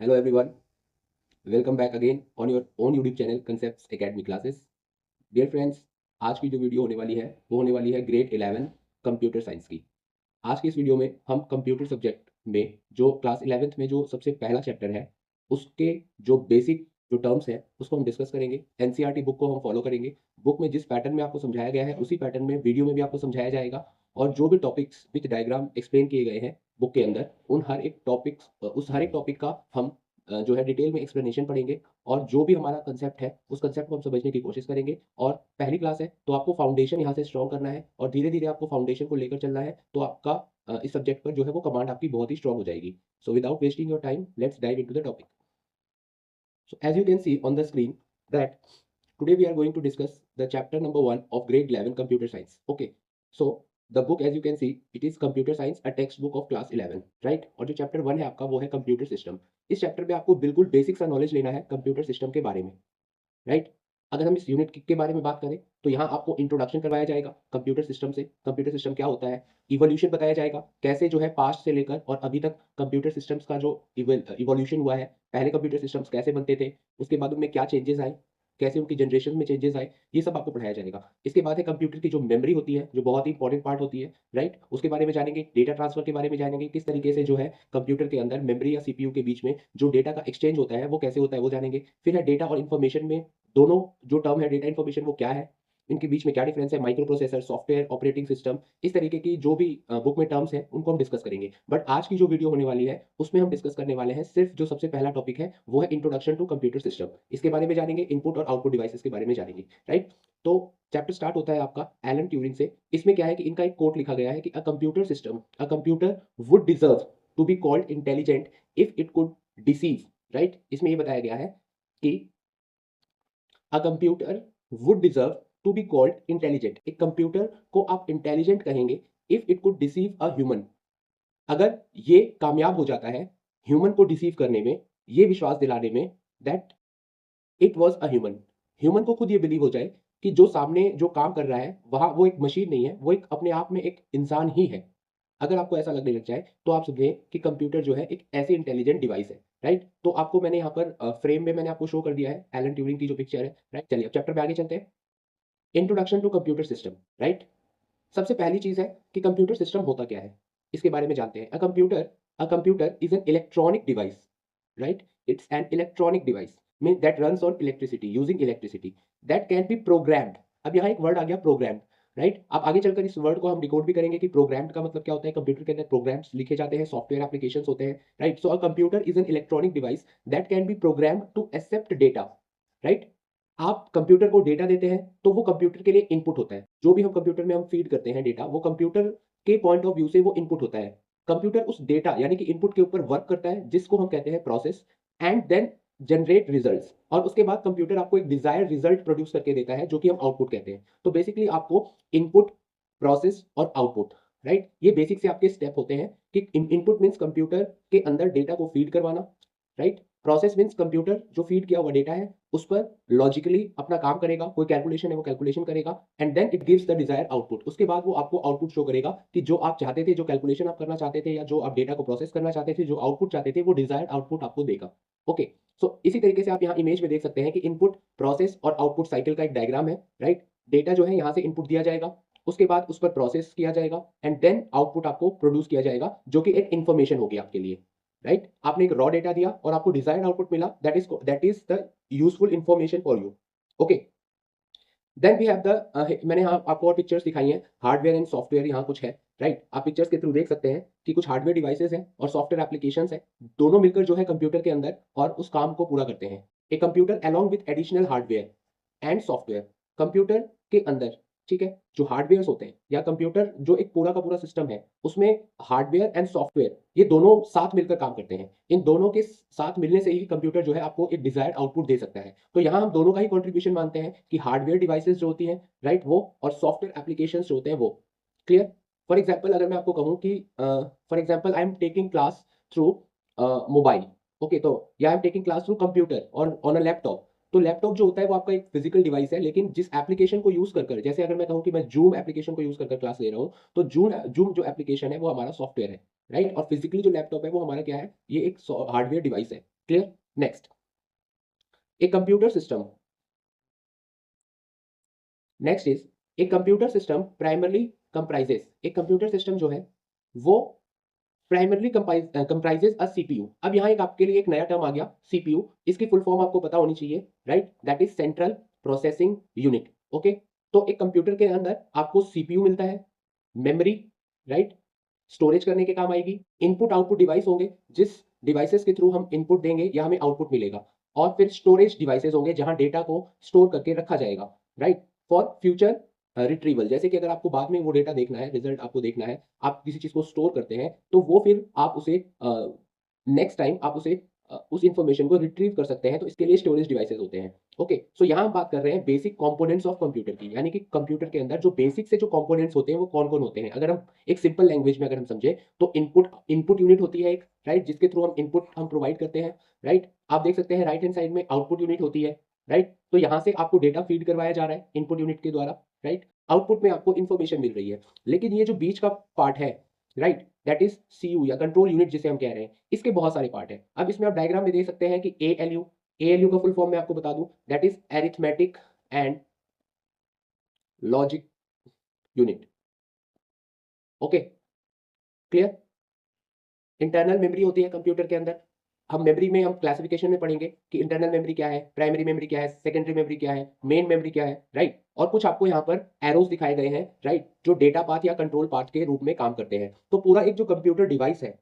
Hello everyone, welcome back again on your own YouTube channel Concepts Academy Classes. Dear friends, आज की जो video होने वाली है वो होने वाली है ग्रेड 11 कंप्यूटर साइंस की। आज की इस वीडियो में हम कंप्यूटर सब्जेक्ट में जो क्लास 11th में जो सबसे पहला चैप्टर है उसके जो बेसिक जो टर्म्स है उसको हम डिस्कस करेंगे। एनसीईआरटी बुक को हम फॉलो करेंगे। बुक में जिस पैटर्न में आपको समझाया गया है उसी पैटर्न में वीडियो में भी आपको समझाया जाएगा और जो भी टॉपिक्स विद डायग्राम एक्सप्लेन किए गए हैं बुक के अंदर उन हर एक टॉपिक्स उस हर एक टॉपिक का हम जो है डिटेल में एक्सप्लेनेशन पढ़ेंगे और जो भी हमारा कंसेप्ट है उस कंसेप्ट को हम समझने की कोशिश करेंगे। और पहली क्लास है तो आपको फाउंडेशन यहाँ से स्ट्रॉन्ग करना है और धीरे धीरे आपको फाउंडेशन को लेकर चलना है तो आपका इस सब्जेक्ट पर जो है वो कमांड आपकी बहुत ही स्ट्रॉन्ग हो जाएगी। So without wasting your time let's dive into the topic. So as you can see on the screen that today we are going to discuss the chapter number 1 of grade 11 computer science. Okay, so the book as you can see it is computer science a textbook of class 11, right? और जो chapter 1 है आपका वो है computer system. इस chapter में आपको बिल्कुल बेसिक सा नॉलेज लेना है कंप्यूटर सिस्टम के बारे में, राइट? अगर हम इस यूनिट के बारे में बात करें तो यहाँ आपको इंट्रोडक्शन करवाया जाएगा कंप्यूटर सिस्टम से, कंप्यूटर सिस्टम क्या होता है, इवोल्यूशन बताया जाएगा कैसे जो है पास्ट से लेकर और अभी तक कंप्यूटर सिस्टम्स का जो इवोल्यूशन हुआ है, पहले कंप्यूटर सिस्टम्स कैसे बनते थे, उसके बाद उनमें क्या चेंजेस आए, कैसे उनकी जनरेशन में चेंजेस आए, ये सब आपको पढ़ाया जाएगा। इसके बाद है कंप्यूटर की जो मेमोरी होती है जो बहुत ही इंपॉर्टेंट पार्ट होती है, राइट? उसके बारे में जानेंगे, डेटा ट्रांसफर के बारे में जानेंगे, किस तरीके से जो है कंप्यूटर के अंदर मेमोरी या सीपीयू के बीच में जो डेटा का एक्सचेंज होता है वो कैसे होता है वो जानेंगे। फिर है डेटा और इन्फॉर्मेशन में दोनों जो टर्म है डेटा इन्फॉर्मेशन वो क्या है, इनके बीच में क्या डिफरेंस है, micro processor, software, operating system, इस तरीके की जो भी बुक में टर्म्स हैं उनको हम डिस्कस करेंगे। बट आज की जो वीडियो होने वाली है उसमें हम डिस्कस करने वाले हैं सिर्फ जो सबसे पहला टॉपिक है वो है इंट्रोडक्शन टू कंप्यूटर सिस्टम। इसके बारे में जानेंगे, इनपुट और आउटपुट डिवाइसेस के बारे में जानेंगे, राइट? तो चैप्टर स्टार्ट होता है आपका एलन ट्यूरिंग से। इसमें क्या है कि इनका एक कोट लिखा गया है कि a computer would deserve to be called intelligent if it could deceive, right? इसमें ये बताया गया है कि a computer would deserve to be called intelligent. एक कंप्यूटर को आप इंटेलिजेंट कहेंगे if it could deceive a human, अगर ये कामयाब हो जाता है ह्यूमन को डिसीव करने में, ये विश्वास दिलाने में that it was a human. Human को खुद ये बिलीव हो जाए कि जो सामने जो काम कर रहा है वहां वो एक मशीन नहीं है, वो एक अपने आप में एक इंसान ही है। अगर आपको ऐसा लगने लग जाए तो आप समझें कि कंप्यूटर जो है एक ऐसी इंटेलिजेंट डिवाइस है, राइट? तो आपको मैंने यहाँ पर फ्रेम में मैंने आपको शो कर दिया है एलन ट्यूरिंग की जो पिक्चर है, राइट? चलिए अब चैप्टर में आगे चलते हैं। Introduction to computer system, right? सबसे पहली चीज है कि कंप्यूटर सिस्टम होता क्या है, इसके बारे में जानते हैं। अ computer is an electronic device, right? It's an electronic device mean that runs on electricity, using electricity, that can be programmed. अब यहाँ एक वर्ड आ गया प्रोग्राम्ड, राइट? अब आगे चलकर इस वर्ड को हम डिकोड भी करेंगे कि प्रोग्राम्ड का मतलब क्या होता है। कंप्यूटर के अंदर प्रोग्राम्स लिखे जाते हैं, सॉफ्टवेयर एप्लीकेशंस होते हैं, right? So a computer is an electronic device that can be programmed to accept data, right? आप कंप्यूटर को डेटा देते हैं तो वो कंप्यूटर के लिए इनपुट होता है। जो भी हम कंप्यूटर में हम फीड करते हैं डेटा वो कंप्यूटर के पॉइंट ऑफ व्यू से वो इनपुट होता है। कंप्यूटर उस डेटा यानी कि इनपुट के ऊपर वर्क करता है जिसको हम कहते हैं process, and then generate results, और उसके बाद कंप्यूटर आपको एक डिजायर्ड रिजल्ट प्रोड्यूस करके देता है जो कि हम आउटपुट कहते हैं। तो बेसिकली आपको इनपुट, प्रोसेस और आउटपुट, राइट? ये बेसिक से आपके स्टेप होते हैं कि इनपुट मीन्स कंप्यूटर के अंदर डेटा को फीड करवाना, राइट? प्रोसेस मीन्स कंप्यूटर जो फीड किया हुआ डेटा है उस पर लॉजिकली अपना काम करेगा, कोई कैलकुलेशन है वो कैलकुलेशन करेगा, and then it gives the desire output. उसके बाद वो आपको आउटपुट शो करेगा कि जो आप चाहते थे, जो कैलकुलेशन आप करना चाहते थे या जो आप डेटा को प्रोसेस करना चाहते थे, जो आउटपुट चाहते थे वो डिजायर्ड आउटपुट आपको देगा। ओके, सो इसी तरीके से आप यहाँ इमेज में देख सकते हैं कि इनपुट, प्रोसेस और आउटपुट साइकिल का एक डायग्राम है, राइट? डेटा जो है यहाँ से इनपुट दिया जाएगा, उसके बाद उस पर प्रोसेस किया जाएगा एंड देन आउटपुट आपको प्रोड्यूस किया जाएगा जो कि एक इन्फॉर्मेशन होगी आपके लिए, राइट? आपने एक रॉ डेटा दिया और आपको डिजायर्ड आउटपुट मिला, that is the useful information for you. Okay, then we have the मैंने यहाँ आपको और पिक्चर्स दिखाई हैं, हार्डवेयर एंड सॉफ्टवेयर यहाँ कुछ है, राइट? आप पिक्चर्स के थ्रू देख सकते हैं कि कुछ हार्डवेयर डिवाइसेस हैं और सॉफ्टवेयर एप्लीकेशंस हैं, दोनों मिलकर जो है कंप्यूटर के अंदर और उस काम को पूरा करते हैं। A computer along with additional hardware and software, computer के अंदर, ठीक है, जो हार्डवेयर होते हैं या कंप्यूटर जो एक पूरा का पूरा सिस्टम है उसमें हार्डवेयर एंड सॉफ्टवेयर ये दोनों साथ मिलकर काम करते हैं। इन दोनों के साथ मिलने से ही कंप्यूटर जो है आपको एक डिजायर्ड आउटपुट दे सकता है। तो यहाँ हम दोनों का ही कंट्रीब्यूशन मानते हैं कि हार्डवेयर डिवाइसेस जो होती हैं, राइट, वो, और सॉफ्टवेयर एप्लीकेशन जो होते हैं वो। क्लियर? फॉर एग्जाम्पल अगर मैं आपको कहूँ कि for example I am taking class through mobile, okay, तो या I am taking class through computer और ऑन अ लैपटॉप। तो लैपटॉप जो होता है वो आपका एक फिजिकल डिवाइस है, लेकिन जिस एप्लीकेशन को यूज कर जैसे अगर मैं कहूँ कि मैं जूम एप्लीकेशन को यूज कर क्लास ले रहा हूँ, तो जूम जूम जो एप्लीकेशन है वो हमारा सॉफ्टवेयर है, राइट? और फिजिकली जो लैपटॉप है वो हमारा क्या है, ये एक हार्डवेयर डिवाइस है। Clear? Next, a computer system, next is a computer system primarily comprises, एक कंप्यूटर सिस्टम जो है वो प्राइमरली कंप्राइजेस अ सीपीयू। अब यहाँ एक आपके लिए एक नया टर्म आ गया सीपीयू, इसकी फुल फॉर्म आपको पता होनी चाहिए, right? That is central processing unit. Okay, तो एक कंप्यूटर के अंदर आपको सीपीयू मिलता है, मेमोरी, राइट, स्टोरेज करने के काम आएगी, इनपुट आउटपुट डिवाइस होंगे, जिस डिवाइसेस के थ्रू हम इनपुट देंगे या हमें आउटपुट मिलेगा, और फिर स्टोरेज डिवाइसेस होंगे जहां डेटा को स्टोर करके रखा जाएगा, राइट, फॉर फ्यूचर रिट्रीवल। जैसे कि अगर आपको बाद में वो डेटा देखना है, रिजल्ट आपको देखना है, आप किसी चीज को स्टोर करते हैं तो वो फिर आप उसे नेक्स्ट टाइम आप उसे उस इंफॉर्मेशन को रिट्रीव कर सकते हैं, तो इसके लिए स्टोरेज डिवाइसेस होते हैं। ओके, सो यहाँ हम बात कर रहे हैं बेसिक कंपोनेंट्स ऑफ कंप्यूटर की, यानी कि कंप्यूटर के अंदर जो बेसिक से जो कंपोनेंट्स होते हैं वो कौन कौन होते हैं। अगर हम एक सिंपल लैंग्वेज में अगर हम समझे तो इनपुट इनपुट यूनिट होती है एक, राइट, जिसके थ्रू हम इनपुट हम प्रोवाइड करते हैं, राइट। आप देख सकते हैं राइट हैंड साइड में आउटपुट यूनिट होती है, राइट, तो यहाँ से आपको डेटा फीड करवाया जा रहा है इनपुट यूनिट के द्वारा, राइट, आउटपुट में आपको इन्फॉर्मेशन मिल रही है। लेकिन ये जो बीच का पार्ट है, राइट, दैट इज सीयू या कंट्रोल यूनिट जिसे हम कह रहे हैं, इसके बहुत सारे पार्ट हैं। अब इसमें आप डायग्राम में देख सकते हैं कि एएलयू, एएलयू का फुल फॉर्म मैं आपको बता दूं, that is arithmetic and logic unit. Okay, clear? Internal memory होती है कंप्यूटर के अंदर। हम मेमोरी में हम क्लासिफिकेशन में पढ़ेंगे कि इंटरनल मेमोरी क्या है, प्राइमरी मेमोरी क्या है, सेकेंडरी मेमोरी क्या है, मेन मेमोरी क्या है, राइट। और कुछ आपको यहाँ पर एरोस दिखाए गए हैं, राइट, जो डेटा पाथ या कंट्रोल पाथ के रूप में काम करते हैं। तो पूरा एक जो कंप्यूटर डिवाइस है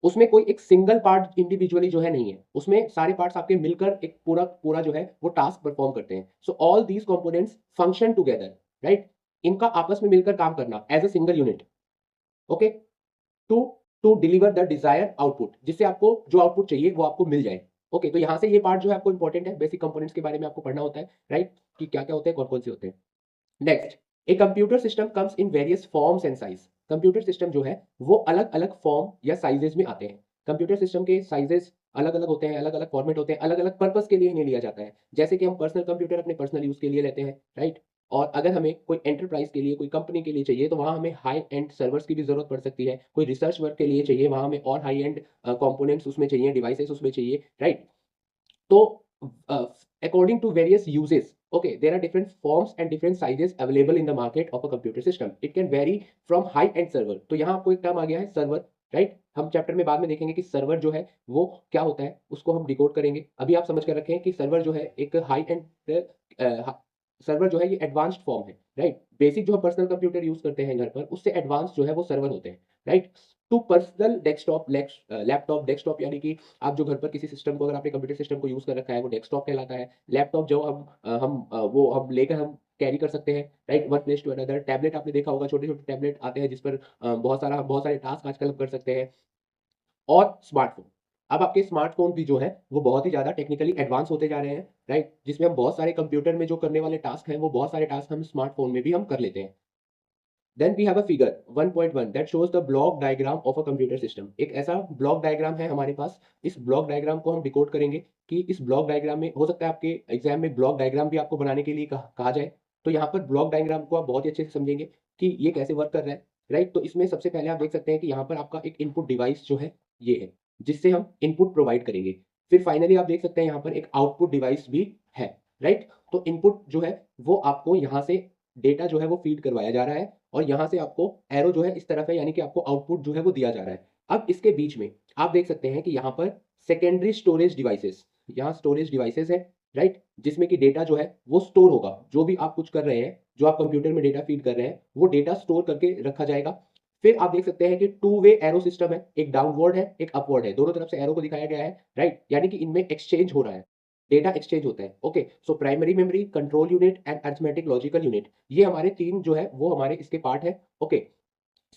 उसमें कोई एक सिंगल पार्ट इंडिविजुअली जो है नहीं है, उसमें सारे पार्ट्स आपके मिलकर एक पूरा पूरा जो है वो टास्क परफॉर्म करते हैं। So all these components function together, right, इनका आपस में मिलकर काम करना as a single unit, okay, to to deliver the desire output, जिससे आपको जो आउटपुट चाहिए वो आपको मिल जाए। ओके, तो यहां से ये पार्ट जो है आपको इंपॉर्टेंट है, बेसिक कंपोनेंट्स के बारे में आपको पढ़ना होता है, राइट, कि क्या क्या होते हैं, कौन कौन से होते हैं। Next, a computer system comes in various forms and size. Computer system जो है वो अलग अलग फॉर्म या साइजेस में आते हैं। कंप्यूटर सिस्टम के साइजेस अलग अलग होते हैं, अलग अलग फॉर्मेट होते हैं, अलग अलग पर्पस के लिए इन्हें लिया जाता है। जैसे कि हम पर्सनल कंप्यूटर अपने पर्सनल यूज के लिए लेते हैं, राइट, और अगर हमें कोई एंटरप्राइज के लिए, कोई कंपनी के लिए चाहिए तो वहां हमें हाई एंड सर्वर्स की भी जरूरत पड़ सकती है। कोई रिसर्च वर्क के लिए चाहिए, वहां हमें और हाई एंड कंपोनेंट्स उसमें चाहिए, डिवाइसेस उसमें चाहिए, राइट। तो according to various uses, okay, there are different forms and different sizes available in the market of a computer system. It can vary from high end server. तो यहाँ आपको एक term आ गया है सर्वर, राइट, हम chapter में बाद में देखेंगे कि सर्वर जो है वो क्या होता है, उसको हम डिकोड करेंगे। अभी आप समझ कर रखें कि सर्वर जो है एक हाई एंड सर्वर जो है ये एडवांस्ड फॉर्म है, राइट। बेसिक जो हम पर्सनल कंप्यूटर यूज करते हैं घर पर, उससे एडवांस जो है वो सर्वर होते हैं, right. To personal desktop, laptop desktop, यानी कि आप जो घर पर किसी सिस्टम को, अगर आपने कंप्यूटर सिस्टम को यूज कर रखा है, वो डेस्कटॉप कहलाता है। लैपटॉप जो वो हम लेकर हम कैरी कर सकते हैं, right, one place to another. Tablet आपने देखा होगा, छोटे छोटे टैबलेट आते हैं जिस पर बहुत सारे टास्क आजकल हम कर सकते हैं। और स्मार्टफोन, अब आपके स्मार्टफोन भी जो है वो बहुत ही ज्यादा टेक्निकली एडवांस होते जा रहे हैं, राइट, जिसमें हम बहुत सारे कंप्यूटर में जो करने वाले टास्क हैं वो बहुत सारे टास्क हम स्मार्टफोन में भी हम कर लेते हैं। Then we have a figure 1.1 that shows the block diagram of a computer system. एक ऐसा ब्लॉक डायग्राम है हमारे पास। इस ब्लॉक डायग्राम को हम डिकोड करेंगे कि इस ब्लॉक डायग्राम में, हो सकता है आपके एग्जाम में ब्लॉक डायग्राम भी आपको बनाने के लिए कहा जाए, तो यहाँ पर ब्लॉक डायग्राम को आप बहुत ही अच्छे से समझेंगे कि ये कैसे वर्क कर रहा है, राइट। तो इसमें सबसे पहले आप देख सकते हैं कि यहाँ पर आपका एक इनपुट डिवाइस जो है ये है, जिससे हम इनपुट प्रोवाइड करेंगे। फिर फाइनली आप देख सकते हैं यहाँ पर एक आउटपुट डिवाइस भी है, राइट। तो इनपुट जो है वो आपको यहाँ से डेटा जो है वो फीड करवाया जा रहा है, और यहां से आपको एरो जो है इस तरफ है, यानी कि आपको आउटपुट जो है वो दिया जा रहा है। अब इसके बीच में आप देख सकते हैं कि यहाँ पर सेकेंडरी स्टोरेज डिवाइसेस, यहाँ स्टोरेज डिवाइसेस है, राइट, जिसमें कि डेटा जो है वो स्टोर होगा। जो भी आप कुछ कर रहे हैं, जो आप कंप्यूटर में डेटा फीड कर रहे हैं, वो डेटा स्टोर करके रखा जाएगा। फिर आप देख सकते हैं कि टू वे एरो सिस्टम है, एक डाउनवर्ड है एक अपवर्ड है, दोनों तरफ से एरो को दिखाया गया है, राइट, यानी कि इनमें एक्सचेंज हो रहा है, डेटा एक्सचेंज होता है। Okay, so primary memory, control unit and arithmetic logical unit, ये हमारे तीन जो है वो हमारे इसके पार्ट है। ओके,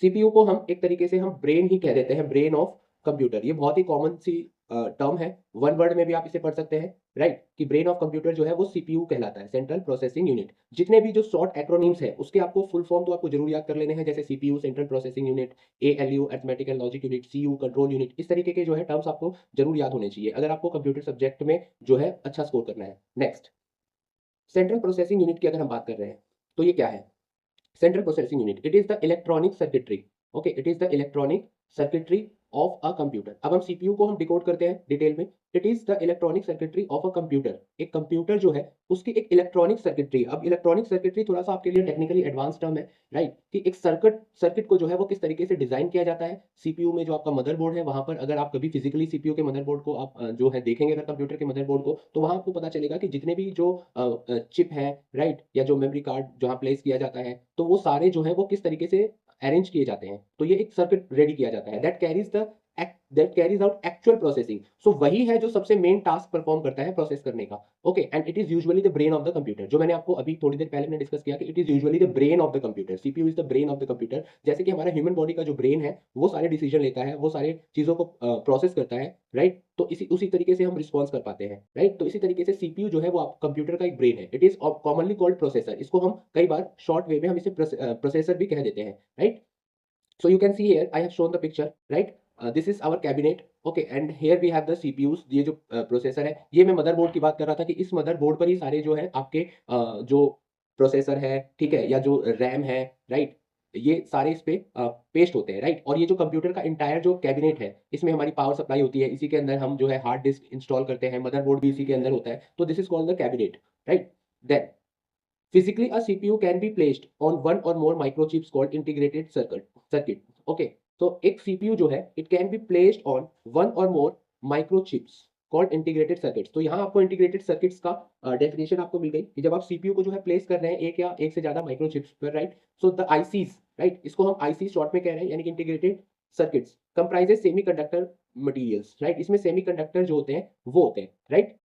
सीपीयू को हम एक तरीके से हम ब्रेन ही कह देते हैं, ब्रेन ऑफ कंप्यूटर। ये बहुत ही कॉमन सी टर्म है, वन वर्ड में भी आप इसे पढ़ सकते हैं, राइट, कि ब्रेन ऑफ कंप्यूटर जो है वो सीपीयू कहलाता है, सेंट्रल प्रोसेसिंग यूनिट। जितने भी जो शॉर्ट एक्रोनिम्स है उसके आपको फुल फॉर्म तो आपको जरूर याद कर लेने हैं, जैसे CPU central processing unit, ALU arithmetic and logic unit, CU control unit, इस तरीके के जो है टर्म्स आपको जरूर याद होने चाहिए अगर आपको कंप्यूटर सब्जेक्ट में जो है अच्छा स्कोर करना है। नेक्स्ट, सेंट्रल प्रोसेसिंग यूनिट की अगर हम बात कर रहे हैं तो ये क्या है? Central processing unit, it is the electronic circuitry, okay, it is the electronic circuitry of a computer. अब हम सीपीयू को हम डिकोड करते हैं डिटेल में। It is the electronic circuitry of a computer. एक कंप्यूटर जो है उसकी एक इलेक्ट्रॉनिक सर्किटरी। अब इलेक्ट्रॉनिक सर्किटरी थोड़ा सा आपके लिए टेक्निकली एडवांस टर्म है, राइट, कि एक सर्किट को जो है वो किस तरीके से डिजाइन किया जाता है। सीपीयू में जो आपका मदरबोर्ड है वहां पर अगर आप कभी फिजिकली सीपीयू के मदरबोर्ड को आप जो है देखेंगे अगर कंप्यूटर के मदरबोर्ड को, तो वहां आपको पता चलेगा कि जितने भी जो चिप है, राइट, या जो मेमोरी कार्ड जहां प्लेस किया जाता है, तो वो सारे जो है वो किस तरीके से अरेंज किए जाते हैं। तो ये एक सर्किट रेडी किया जाता है that carries out actual processing. So वही है जो सबसे मेन टास्क परफॉर्म करता है प्रोसेस करने का। Okay, and it is usually the brain of the computer. जो मैंने आपको अभी थोड़ी देर पहले मैंने डिस्कस किया कि it is usually the brain of the computer. CPU is the brain of the computer. जैसे कि हमारा ह्यूमन बॉडी का जो ब्रेन है वो सारे डिसीजन लेता है, वो सारे चीजों को प्रोसेस करता है, राइट। तो इसी उसी तरीके से हम रिस्पॉन्स कर पाते हैं, राइट। तो इसी तरीके से सीपीयू जो है वो कंप्यूटर का एक ब्रेन है। It is commonly called processor. इसको हम कई बार शॉर्ट वे में हम इसे प्रोसेसर भी कह देते हैं, right. So you can see here I have shown the picture, right. This is our cabinet, okay, and here we have the CPUs। ये जो प्रोसेसर है, ये मैं मदरबोर्ड की बात कर रहा था कि इस मदरबोर्ड पर ही सारे जो है आपके जो प्रोसेसर है, ठीक है, या जो रैम है, राइट, ये सारे इस पे पेस्ट होते हैं, राइट। और ये जो कंप्यूटर का इंटायर जो कैबिनेट है, इसमें हमारी पावर सप्लाई होती है, इसी के अंदर हम जो है हार्ड डिस्क इंस्टॉल करते हैं, मदरबोर्ड भी इसी के अंदर होता है। तो this is called the cabinet, right. Then physically, a CPU can be placed on one or more microchips called integrated circuit. Okay, so एक CPU जो है it can be placed on one or more microchips called integrated circuits। तो यहाँ आपको integrated circuits का definition आपको मिल गई कि जब आप CPU को जो है place कर रहे हैं एक या एक से ज्यादा microchips पर, right? So the ICs, right? इसको हम IC short में कह रहे हैं, यानी कि integrated circuits comprises semiconductor materials, right? इसमें semiconductor जो होते हैं वो होते हैं, right?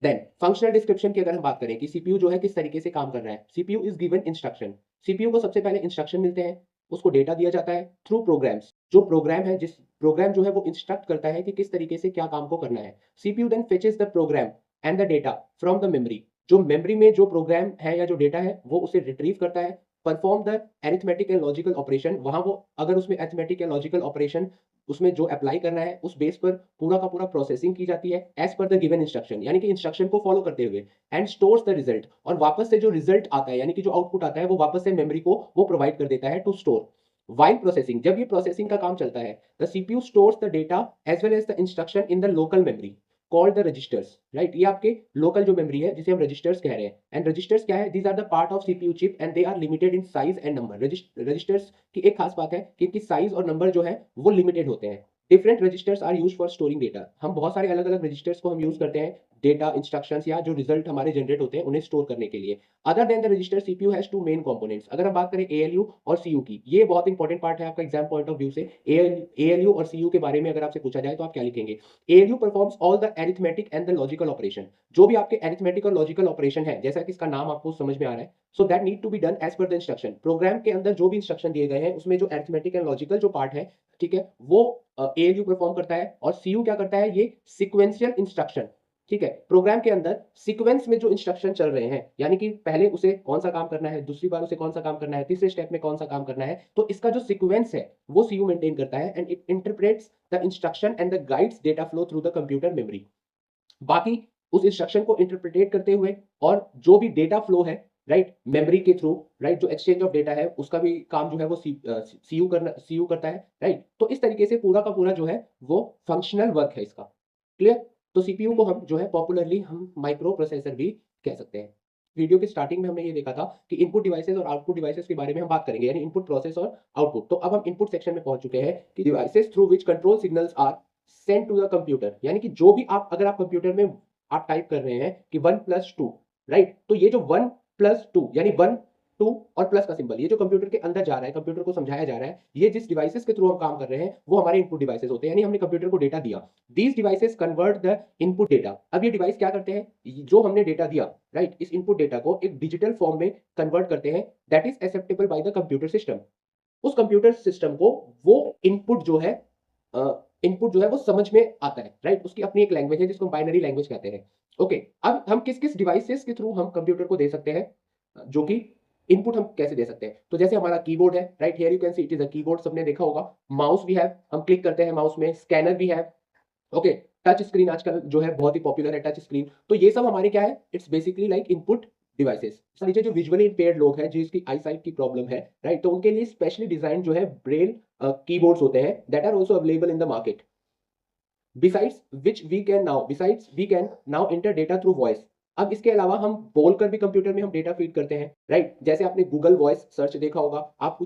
देन फंक्शनल डिस्क्रिप्शन की अगर हम बात करें कि सीपीयू जो है किस तरीके से काम कर रहा है। CPU is given instruction. CPU को सबसे पहले इंस्ट्रक्शन मिलते हैं, उसको डेटा दिया जाता है थ्रू प्रोग्राम्स। जो प्रोग्राम है, जिस प्रोग्राम जो है वो इंस्ट्रक्ट करता है कि किस तरीके से क्या काम को करना है। CPU then fetches the program and the data from the memory. जो मेमोरी में जो प्रोग्राम है या जो डेटा है वो उसे रिट्रीव करता है। Perform the arithmetic and logical operation. वहां वो अगर उसमें एरिथमेटिक या लॉजिकल ऑपरेशन उसमें जो अप्लाई करना है उस बेस पर पूरा का पूरा प्रोसेसिंग की जाती है as per the given instruction, यानी कि इंस्ट्रक्शन को फॉलो करते हुए। And stores the result. और वापस से जो रिजल्ट आता है, यानी कि जो आउटपुट आता है, वो वापस से मेमोरी को वो प्रोवाइड कर देता है टू स्टोर। वाइल प्रोसेसिंग, जब ये प्रोसेसिंग का काम चलता है, the CPU stores the data as well as the instruction in the local memory called the registers, right. ये आपके लोकल जो मेमोरी है जिसे हम रजिस्टर्स कह रहे हैं। एंड रजिस्टर्स क्या है? These are the part of CPU chip and they are limited in size and number. Registers की एक खास बात है कि इनकी साइज और नंबर जो है वो लिमिटेड होते हैं। Different registers are use for storing data. हम बहुत सारे अलग अलग रजिस्टर्स को हम यूज करते हैं डेटा, इंस्ट्रक्शंस या जो रिजल्ट हमारे जनरेट होते हैं उन्हें स्टोर करने के लिए। Other than the register, CPU has two main components. अगर हम बात करें एएलयू और सीयू की, ये बहुत इंपॉर्टेंट पार्ट है आपका एग्जाम पॉइंट ऑफ व्यू से। एएलयू और सीयू के बारे में अगर आपसे पूछा जाए तो आप क्या लिखेंगे? ALU performs all the arithmetic and the logical operation. जो भी आपके एरिथमेटिक और लॉजिकल ऑपरेशन है, जैसा कि इसका नाम आपको समझ में आ रहा है, so that need to be done as per the instruction. Program के अंदर जो भी इंस्ट्रक्शन दिए गए हैं उसमें जो एरिथमेटिक एंड लॉजिकल जो पार्ट है, ठीक है, वो एएलयू परफॉर्म करता है। और सीयू क्या करता है? ये सीक्वेंशियल इंस्ट्रक्शन, ठीक है, प्रोग्राम के अंदर सीक्वेंस में जो इंस्ट्रक्शन चल रहे हैं, यानी कि पहले उसे कौन सा काम करना है, दूसरी बार उसे कौन सा काम करना है, तीसरे स्टेप में कौन सा काम करना है, तो इसका जो सीक्वेंस है वो सीयू मेंटेन करता है। And it interprets the instruction and the guides data flow through the computer memory. बाकी उस इंस्ट्रक्शन को इंटरप्रिटेट करते हुए और जो भी डेटा फ्लो है, राइट, मेमोरी के थ्रू, राइट, जो एक्सचेंज ऑफ डेटा है उसका भी काम जो है वो सीयू करता है, राइट। तो इस तरीके से पूरा का पूरा जो है वो फंक्शनल वर्क है इसका। क्लियर? तो सीपीयू को हम जो है पॉपुलरली हम माइक्रो प्रोसेसर भी कह सकते हैं। वीडियो के स्टार्टिंग में हमने ये देखा था कि इनपुट डिवाइसेस और आउटपुट डिवाइसेस के बारे में हम बात करेंगे, यानी इनपुट प्रोसेस और आउटपुट। तो अब हम इनपुट सेक्शन में पहुंच चुके हैं कि devices through which control signals are send to the computer. यानी कि जो भी आप अगर आप कंप्यूटर में आप टाइप कर रहे हैं कि 1+2, राइट, तो ये जो 1+2 यानी 1, 2 और प्लस का सिंबल, ये जो कंप्यूटर के अंदर जा रहा है, कंप्यूटर को समझाया जा रहा है, ये जिस डिवाइसेस के थ्रू हम काम कर रहे हैं वो हमारे इनपुट डिवाइसेस होते हैं। यानी हमने कंप्यूटर को डेटा दिया, these devices convert the input data. अब ये डिवाइस क्या करते हैं? जो हमने डेटा दिया, राइट, इस इनपुट डेटा को एक डिजिटल फॉर्म में कन्वर्ट करते हैं, that is acceptable by the computer system. उस कंप्यूटर सिस्टम को वो इनपुट जो है इनपुट जो है वो समझ में आता है, राइट। उसकी अपनी एक लैंग्वेज है जिसको बाइनरी लैंग्वेज कहते हैं। ओके, अब हम किस किस डिवाइसेस के थ्रू हम कंप्यूटर को दे सकते हैं जो कि इनपुट हम कैसे दे सकते हैं? तो जैसे हमारा कीबोर्ड है, right, here you can see it is a keyboard, सबने देखा होगा। माउस भी है, हम क्लिक करते हैं माउस में। स्कैनर भी है, ओके। टच स्क्रीन आजकल जो है बहुत ही पॉपुलर है, टच स्क्रीन। तो ये सब हमारे क्या है? It's basically like input devices. नीचे जो विजुअली इंपेयर्ड लोग हैं जिसकी आई साइट की प्रॉब्लम है, राइट, तो उनके लिए स्पेशली डिजाइन जो है ब्रेल कीबोर्ड्स होते हैं that are also available in the market, besides we can now enter data through voice. अब इसके अलावा हम बोलकर भी कंप्यूटर में हम डेटा फीड करते हैं, राइट? जैसे आपने गूगल वॉइस सर्च देखा होगा, आप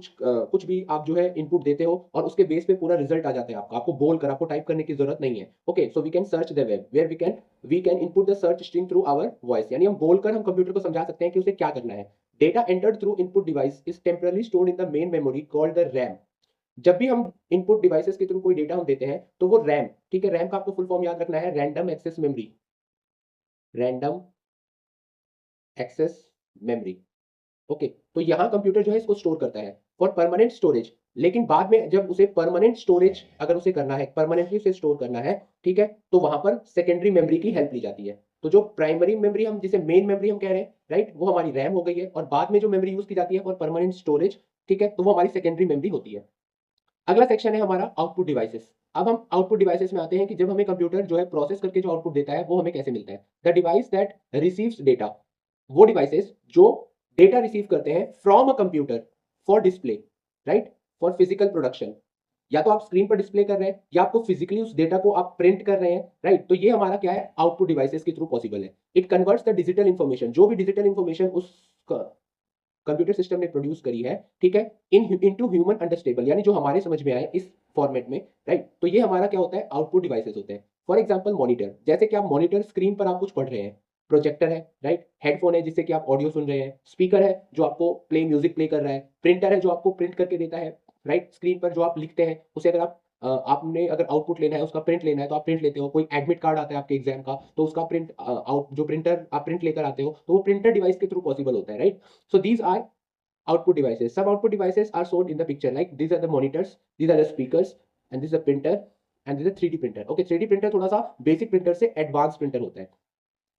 कुछ भी आप जो है इनपुट देते हो और उसके बेस पे पूरा रिजल्ट आ जाता है आपका, आपको बोलकर आपको टाइप करने की जरूरत नहीं है। Okay, so we can search the web where we can input the search string through our voice, यानी हम बोलकर हम कंप्यूटर को समझा सकते हैं कि उसे क्या करना है। Data entered through input device is temporarily stored in the main memory called the RAM. जब भी हम इनपुट डिवाइसेस के थ्रू कोई डेटा हम देते हैं तो वो रैम, ठीक है, रैम का आपको फुल फॉर्म याद रखना है, random access memory, random access memory. Okay, तो यहां कंप्यूटर जो है इसको स्टोर करता है फॉर परमानेंट स्टोरेज। लेकिन बाद में जब उसे परमानेंट स्टोरेज अगर उसे करना है, परमानेंटली उसे स्टोर करना है, ठीक है, तो वहां पर सेकेंडरी मेमोरी की हेल्प ली जाती है। तो जो प्राइमरी मेमोरी हम जिसे मेन मेमोरी हम कह रहे हैं, राइट, वो हमारी रैम हो गई है, और बाद में जो मेमोरी यूज की जाती है फॉर परमानेंट स्टोरेज, ठीक है, तो वो हमारी सेकेंडरी मेमोरी होती है। अगला सेक्शन है हमारा आउटपुट डिवाइसेस। अब हम आउटपुट डिवाइसेस में आते हैं कि जब हमें कंप्यूटर जो है प्रोसेस करके जो आउटपुट देता है वो हमें कैसे मिलता है। The device that receives data, वो डिवाइसेस जो डेटा रिसीव करते हैं from a computer for display, right, for physical production. या तो आप स्क्रीन पर डिस्प्ले कर रहे हैं या आपको फिजिकली उस डेटा को आप प्रिंट कर रहे हैं, राइट, तो ये हमारा क्या है, आउटपुट डिवाइसेस के थ्रू पॉसिबल है। It converts the digital information, जो भी डिजिटल इन्फॉर्मेशन उस कंप्यूटर सिस्टम ने प्रोड्यूस करी है, ठीक है, इनटू ह्यूमन अंडरस्टेबल, यानी जो हमारे समझ में आए इस फॉर्मेट में, राइट, तो ये हमारा क्या होता है, आउटपुट डिवाइसेस होते हैं। फॉर एग्जांपल मॉनिटर, जैसे कि आप मॉनिटर स्क्रीन पर आप कुछ पढ़ रहे हैं, प्रोजेक्टर है, राइट, हेडफोन है जिससे कि आप ऑडियो सुन रहे हैं, स्पीकर है जो आपको प्ले म्यूजिक प्ले कर रहा है, प्रिंटर है जो आपको प्रिंट करके देता है, राइट, स्क्रीन पर जो आप लिखते हैं उसे अगर आप आपने अगर आउटपुट लेना है, उसका प्रिंट लेना है तो आप प्रिंट लेते हो। कोई एडमिट कार्ड आता है आपके एग्जाम का, तो उसका प्रिंट आउट जो प्रिंटर आप प्रिंट लेकर आते हो, तो वो प्रिंटर डिवाइस के थ्रू पॉसिबल होता है, right. So these are output devices. Some output devices are shown in the picture, like these are the monitors, these are the speakers, and this is a printer, and this is a 3D printer. Okay, 3D printer थोड़ा सा basic printer से advance printer होता है।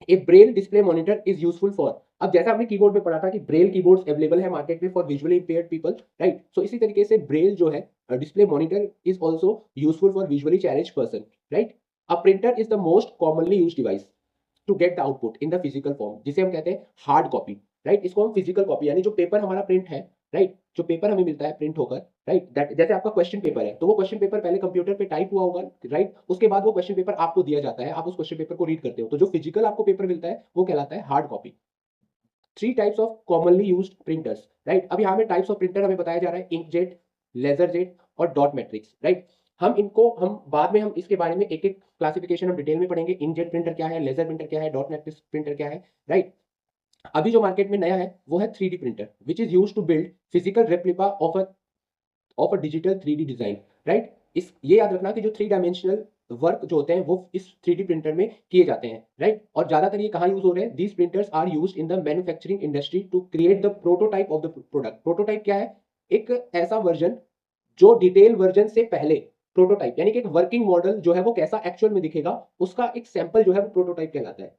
A braille display monitor is useful for, अब जैसा हमने keyboard में पढ़ा था कि ब्रेल कीबोर्ड्स अवेलेबल है मार्केट में for visually impaired people, right, so इसी तरीके से ब्रेल जो है display monitor is also useful for visually challenged person, right. A printer is the most commonly use device to get the output in the physical form, जिसे हम कहते हैं hard copy, right, इसको हम फिजिकल कॉपी, यानी जो paper हमारा print है, राइट, जो पेपर हमें मिलता है प्रिंट होकर, राइट, दैट जैसे आपका क्वेश्चन पेपर है, तो वो क्वेश्चन पेपर पहले कंप्यूटर पे टाइप हुआ होगा, राइट, उसके बाद वो क्वेश्चन पेपर आपको दिया जाता है, आप उस क्वेश्चन पेपर को रीड करते हो, तो जो फिजिकल आपको पेपर मिलता है वो कहलाता है hard copy. Three types of commonly used printers, right, अब यहाँ में टाइप्स ऑफ प्रिंटर हमें बताया जा रहा है, इंकजेट, लेजर जेट और डॉट मैट्रिक्स, राइट। हम बाद में हम इसके बारे में एक एक क्लासिफिकेशन हम डिटेल में पढ़ेंगे, इंकजेट प्रिंटर क्या है, लेजर प्रिंटर क्या है, डॉट मैट्रिक्स प्रिंटर क्या है, राइट। अभी जो मार्केट में नया है वो है 3D printer, which is use to build physical replica of a digital 3D design, right. इस ये याद रखना कि जो 3 डायमेंशनल वर्क जो होते हैं वो इस 3D प्रिंटर में किए जाते हैं, राइट। और ज्यादातर ये कहाँ यूज हो रहे हैं, these printers are use in the manufacturing industry to create the prototype of the product. Prototype क्या है, एक ऐसा वर्जन जो डिटेल वर्जन से पहले, प्रोटोटाइप यानी कि एक वर्किंग मॉडल जो है वो कैसा एक्चुअल में दिखेगा, उसका एक सैंपल जो है वो प्रोटोटाइप कहलाता है।